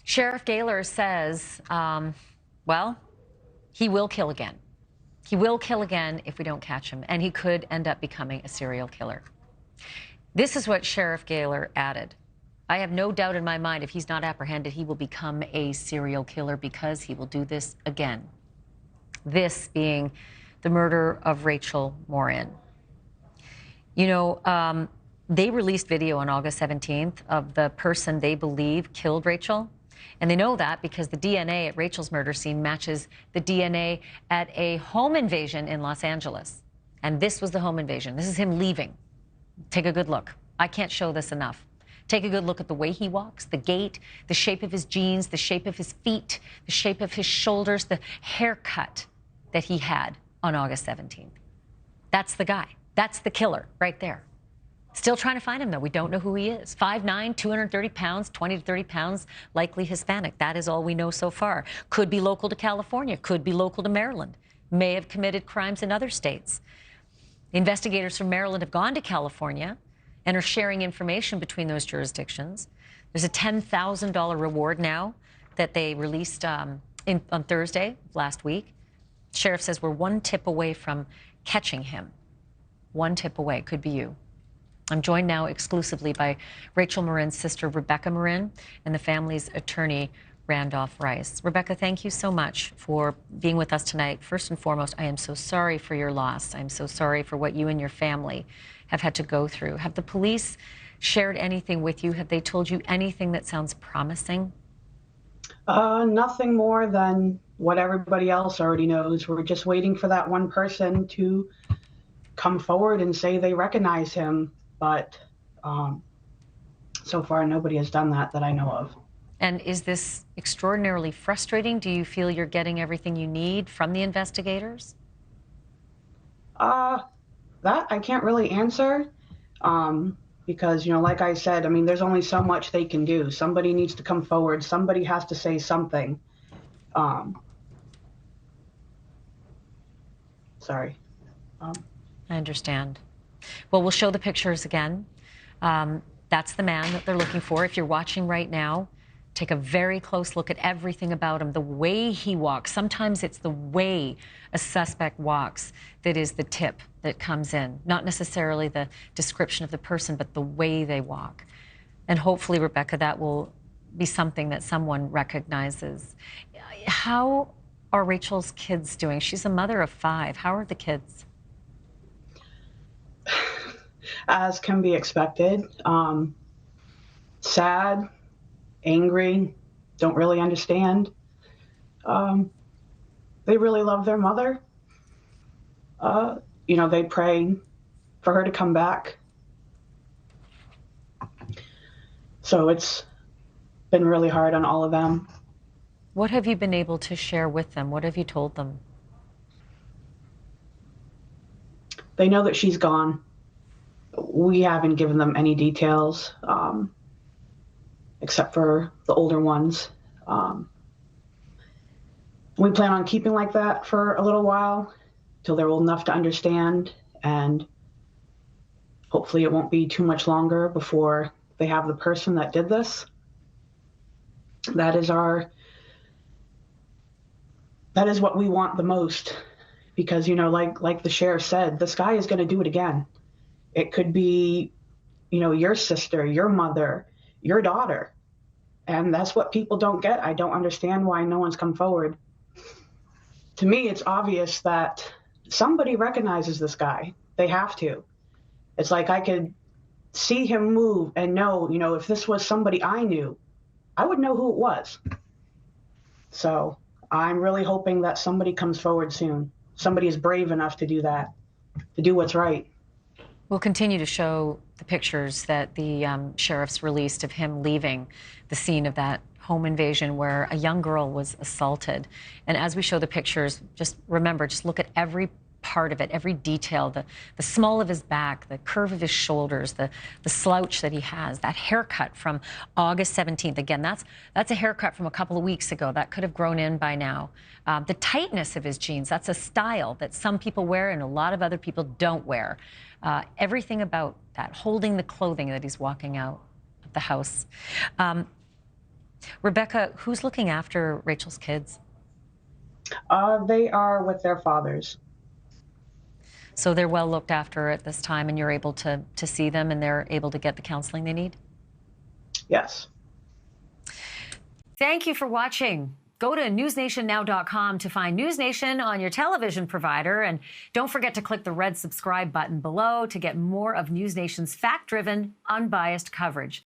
Sheriff Gaylor says, well, he will kill again. He will kill again if we don't catch him, and he could end up becoming a serial killer. This is what Sheriff Gaylor added. I have no doubt in my mind if he's not apprehended, he will become a serial killer because he will do this again. This being the murder of Rebekah Morin. You know, they released video on August 17th of the person they believe killed Rachel. And they know that because the DNA at Rachel's murder scene matches the DNA at a home invasion in Los Angeles. And this was the home invasion. This is him leaving. Take a good look. I can't show this enough. Take a good look at the way he walks, the gait, the shape of his jeans, the shape of his feet, the shape of his shoulders, the haircut that he had on August 17th. That's the guy. That's the killer right there. Still trying to find him, though. We don't know who he is. 5'9", 230 pounds, 20 to 30 pounds, likely Hispanic. That is all we know so far. Could be local to California, could be local to Maryland, may have committed crimes in other states. Investigators from Maryland have gone to California and are sharing information between those jurisdictions. There's a $10,000 reward now that they released on Thursday last week. Sheriff says we're one tip away from catching him. One tip away. Could be you. I'm joined now exclusively by Rebekah Morin's sister, Rebekah Morin, and the family's attorney, Randolph Rice. Rebekah, thank you so much for being with us tonight. First and foremost, I am so sorry for your loss. I'm so sorry for what you and your family have had to go through. Have the police shared anything with you? Have they told you anything that sounds promising? Nothing more than what everybody else already knows. We're just waiting for that one person to come forward and say they recognize him. But so far, nobody has done that I know of. And is this extraordinarily frustrating? Do you feel you're getting everything you need from the investigators? That I can't really answer because, you know, like I said, I mean, there's only so much they can do. Somebody needs to come forward. Somebody has to say something. Sorry. I understand. Well, we'll show the pictures again. That's the man that they're looking for. If you're watching right now, take a very close look at everything about him, the way he walks. Sometimes it's the way a suspect walks that is the tip that comes in, not necessarily the description of the person, but the way they walk. And hopefully, Rebekah, that will be something that someone recognizes. How are Rachel's kids doing? She's a mother of 5. How are the kids? As can be expected. Sad, angry, don't really understand. They really love their mother. You know, they pray for her to come back. So it's been really hard on all of them. What have you been able to share with them? What have you told them? They know that she's gone. We haven't given them any details, except for the older ones. We plan on keeping like that for a little while, till they're old enough to understand, and hopefully it won't be too much longer before they have the person that did this. That is what we want the most, because, you know, like the sheriff said, this guy is going to do it again. It could be, you know, your sister, your mother, your daughter. And that's what people don't get. I don't understand why no one's come forward. To me, it's obvious that somebody recognizes this guy. They have to. It's like I could see him move and know, you know, if this was somebody I knew, I would know who it was. So I'm really hoping that somebody comes forward soon. Somebody is brave enough to do that, to do what's right. We'll continue to show the pictures that the sheriffs released of him leaving the scene of that home invasion where a young girl was assaulted. And as we show the pictures, just remember, just look at every part of it, every detail, the small of his back, the curve of his shoulders, the slouch that he has, that haircut from August 17th. Again, that's a haircut from a couple of weeks ago. That could have grown in by now. The tightness of his jeans, that's a style that some people wear and a lot of other people don't wear. Everything about that, holding the clothing that he's walking out of the house. Rebekah, who's looking after Rachel's kids? They are with their fathers. So they're well looked after at this time, and you're able to see them, and they're able to get the counseling they need? Yes. Thank you for watching. Go to newsnationnow.com to find NewsNation on your television provider. And don't forget to click the red subscribe button below to get more of NewsNation's fact-driven, unbiased coverage.